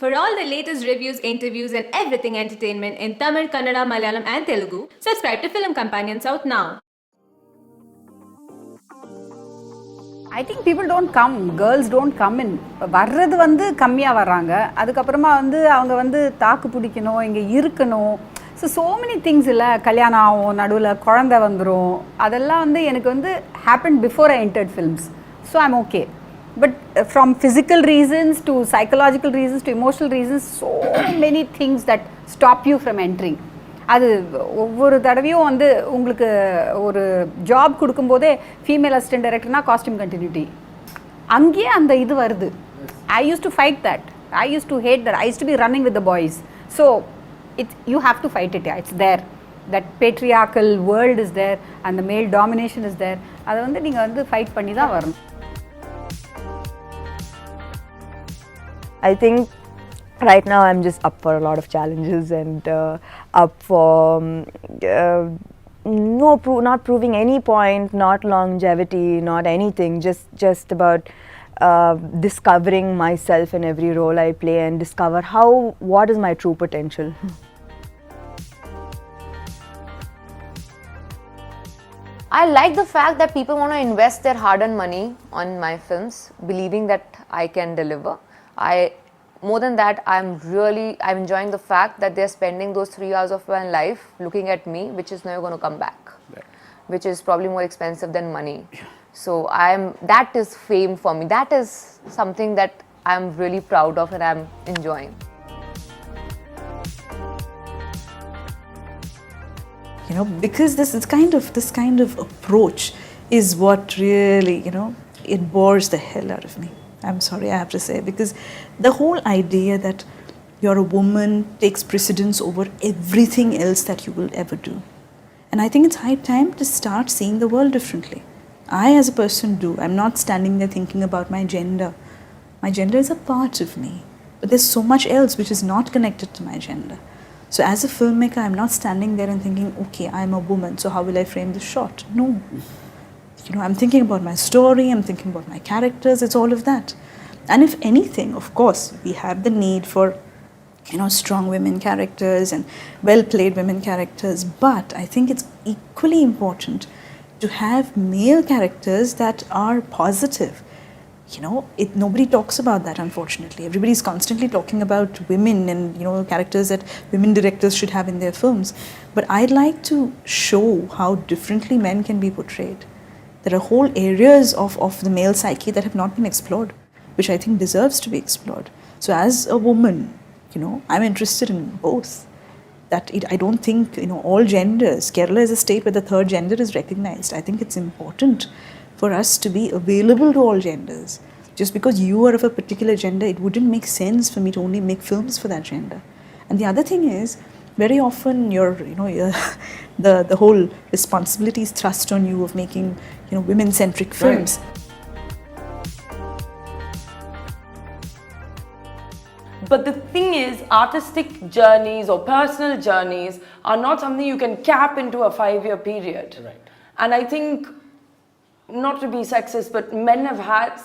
For all the latest reviews, interviews, and everything entertainment in Tamil, Kannada, Malayalam, and Telugu, subscribe to Film Companion South now. I think people don't come, girls don't come in. வர்றது வந்து கம்மியாக வர்றாங்க. அதுக்கப்புறமா வந்து அவங்க வந்து தாக்கு பிடிக்கணும், இங்கே இருக்கணும். So many things இல்லை, கல்யாணம் ஆகும், நடுவில் குழந்தை வந்துடும். அதெல்லாம் வந்து எனக்கு வந்து happened before I entered films. So I'm okay. But from physical reasons to psychological reasons to emotional reasons, so many things that stop you from entering. அது ஒவ்வொரு தடவையும் வந்து உங்களுக்கு ஒரு ஜாப் கொடுக்கும்போதே ஃபீமேல் அசிஸ்டன்ட் டைரக்டர்னா காஸ்டியூம் கண்டினியூட்டி அங்கேயே அந்த இது வருது. I use to fight that. I use to hate that. I use to be running with the boys. So you have to fight it. It's there. That patriarchal world is there and the male domination is there. அதை வந்து நீங்கள் வந்து fight பண்ணி தான் வரணும். I think right now I'm just up for a lot of challenges and up for not proving any point, not longevity, not anything, just about discovering myself in every role I play and discover what is my true potential. I like the fact that people want to invest their hard-earned money on my films, believing that I can deliver. More than that, I'm enjoying the fact that they're spending those 3 hours of my life looking at me, which is never going to come back, which is probably more expensive than money. So that is fame for me. That is something that I'm really proud of and I'm enjoying. You know, because this kind of approach is what really, you know, it bores the hell out of me. I'm sorry, I have to say, because the whole idea that you're a woman takes precedence over everything else that you will ever do. And I think it's high time to start seeing the world differently. I as a person do. I'm not standing there thinking about my gender. My gender is a part of me. But there's so much else which is not connected to my gender. So as a filmmaker, I'm not standing there and thinking, okay, I'm a woman, so how will I frame this shot? No. You know, I'm thinking about my story, I'm thinking about my characters, it's all of that. And if anything, of course, we have the need for, you know, strong women characters and well-played women characters, but I think it's equally important to have male characters that are positive. You know, nobody talks about that, unfortunately. Everybody's constantly talking about women and, you know, characters that women directors should have in their films. But I'd like to show how differently men can be portrayed. There are whole areas of the male psyche that have not been explored, which I think deserves to be explored. So as a woman, you know, I'm interested in both. I don't think, you know, all genders. Kerala is a state where the third gender is recognized. I think it's important for us to be available to all genders. Just because you are of a particular gender, it wouldn't make sense for me to only make films for that gender. And the other thing is, very often the whole responsibility is thrust on you of making, you know, women-centric films. Right. But the thing is, artistic journeys or personal journeys are not something you can cap into a 5-year period. Right. And I think, not to be sexist, but men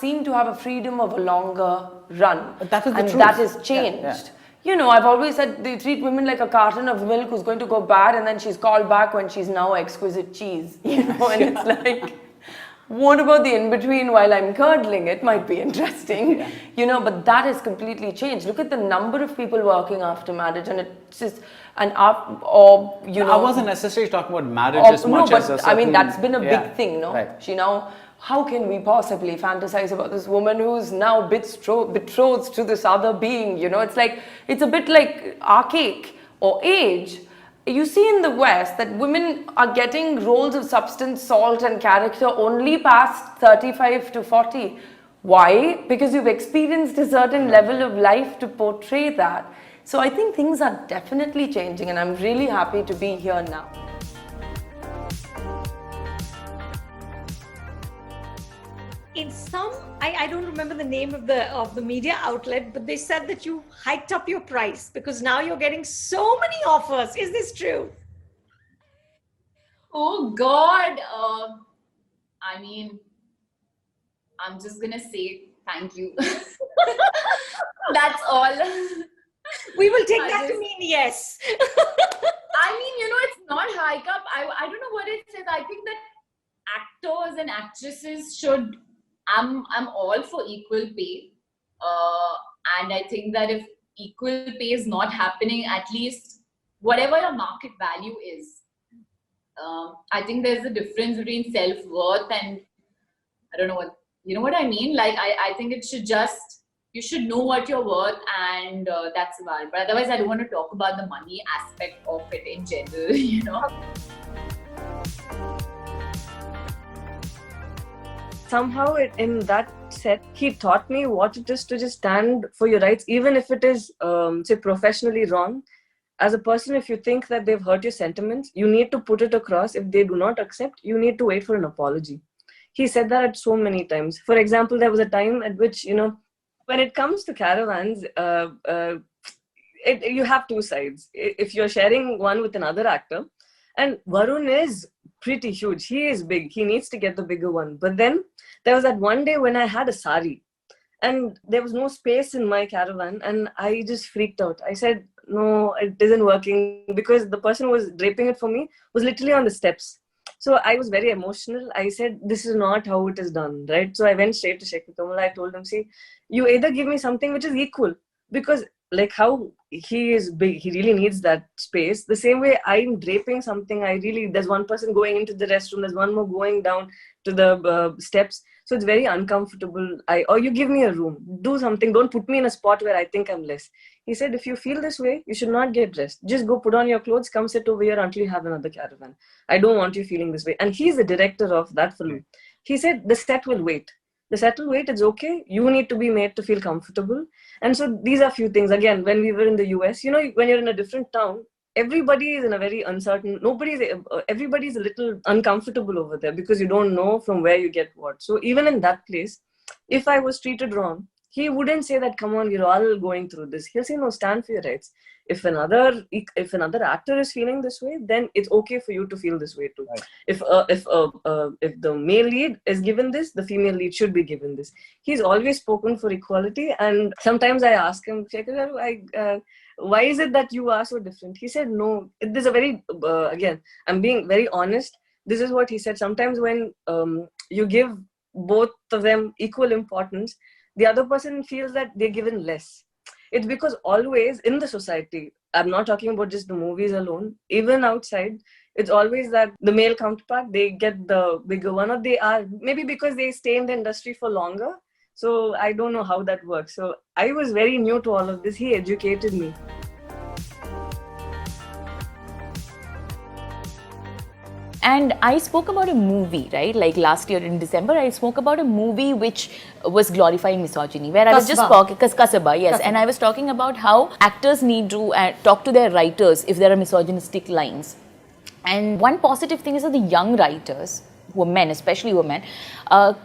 seem to have a freedom of a longer run. But that is the and truth. that has changed. Yeah. You know, I've always said they treat women like a carton of milk who's going to go bad and then she's called back when she's now exquisite cheese. You know, and it's like, what about the in-between while I'm curdling? It might be interesting. Yeah. You know, but that has completely changed. Look at the number of people working after marriage and it's just, I wasn't necessarily talking about marriage as much as a certain, I mean, that's been a big thing, no? Right. She now, how can we possibly fantasize about this woman who's now betrothed to this other being, you know? It's like, it's a bit like archaic or age. You see in the West that women are getting roles of substance, salt and character only past 35 to 40. Why? Because you've experienced a certain level of life to portray that. So I think things are definitely changing and I'm really happy to be here now. In some, I don't remember the name of the media outlet, but they said that you hiked up your price because now you're getting so many offers. Is this true? Oh God, I mean, I'm just gonna say Thank you. That's all. We will take that to mean yes. I mean, it's not hike up. I don't know what it says. I think that actors and actresses should. I'm all for equal pay, and I think that if equal pay is not happening, at least whatever your market value is, I think there's a difference between self-worth and I don't know what what I mean. Like I think it should just you should know what you're worth, and that's about it. But otherwise, I don't want to talk about the money aspect of it in general. Somehow in that set, he taught me what it is to just stand for your rights, even if it is, say, professionally wrong. As a person, if you think that they've hurt your sentiments, you need to put it across. If they do not accept, you need to wait for an apology. He said that at so many times. For example, there was a time at which, when it comes to caravans, you have two sides. If you're sharing one with another actor, and Varun is pretty huge. He is big. He needs to get the bigger one. But then there was that one day when I had a sari and there was no space in my caravan and I just freaked out. I said, no, it isn't working, because the person who was draping it for me was literally on the steps. So I was very emotional. I said, this is not how it is done, right? So I went straight to Shekhar Kamal. I told him, see, you either give me something which is equal, because like how he is big, he really needs that space. The same way I'm draping something, there's one person going into the restroom, there's one more going down to the steps. So it's very uncomfortable. Or you give me a room, do something, don't put me in a spot where I think I'm less. He said, if you feel this way, you should not get dressed. Just go put on your clothes, come sit over here until you have another caravan. I don't want you feeling this way. And he's the director of that film. He said, the set will wait. The set will wait, it's okay. You need to be made to feel comfortable. And so these are few things. Again, when we were in the US, when you're in a different town, everybody is in a very uncertain, everybody's a little uncomfortable over there because you don't know from where you get what. So even in that place, if I was treated wrong, he wouldn't say that, come on, you're all going through this. He'll say, no, stand for your rights. If another actor is feeling this way, then it's okay for you to feel this way too. Right. If the male lead is given this, the female lead should be given this. He's always spoken for equality, and sometimes I ask him, why is it that you are so different? He said, no, there's a very, again, I'm being very honest. This is what he said. Sometimes when you give both of them equal importance, the other person feels that they're given less. It's because always in the society, I'm not talking about just the movies alone, even outside, it's always that the male counterpart, they get the bigger one, or they are, maybe because they stay in the industry for longer. So I don't know how that works. So I was very new to all of this. He educated me. And I spoke about a movie, right? Like last year in December, I spoke about a movie which was glorifying misogyny, where I was just talking, Kasaba, yes. And I was talking about how actors need to talk to their writers if there are misogynistic lines. And one positive thing is that the young writers, who are men, especially women,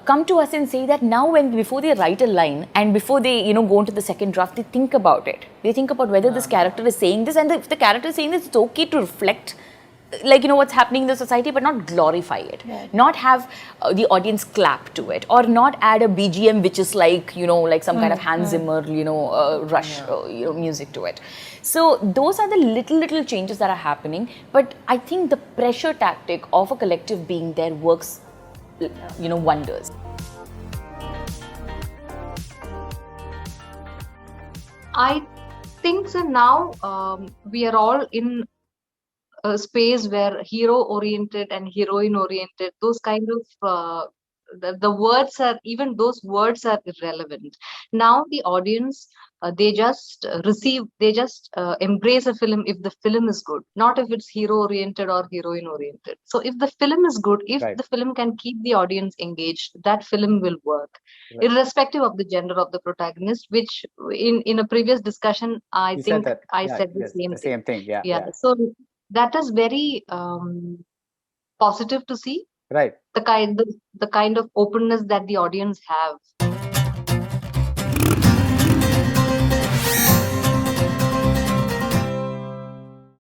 come to us and say that now before they write a line and before they go into the second draft, they think about it. They think about whether this character is saying this, and if the character is saying this, it's okay to reflect what's happening in the society, but not glorify it. Right. Not have the audience clap to it, or not add a BGM which is like some kind of Hans Zimmer rush music to it. So those are the little changes that are happening, but I think the pressure tactic of a collective being there works wonders. I think so. Now we are all in a space where hero-oriented and heroine-oriented, those kind of the words are, even those words are irrelevant. Now the audience, they just embrace a film if the film is good, not if it's hero-oriented or heroine-oriented. So if the film is good, if the film can keep the audience engaged, that film will work, irrespective of the gender of the protagonist, which in a previous discussion, I think I said the same thing. Yeah. So that is very positive to see. Right. The kind of openness that the audience have.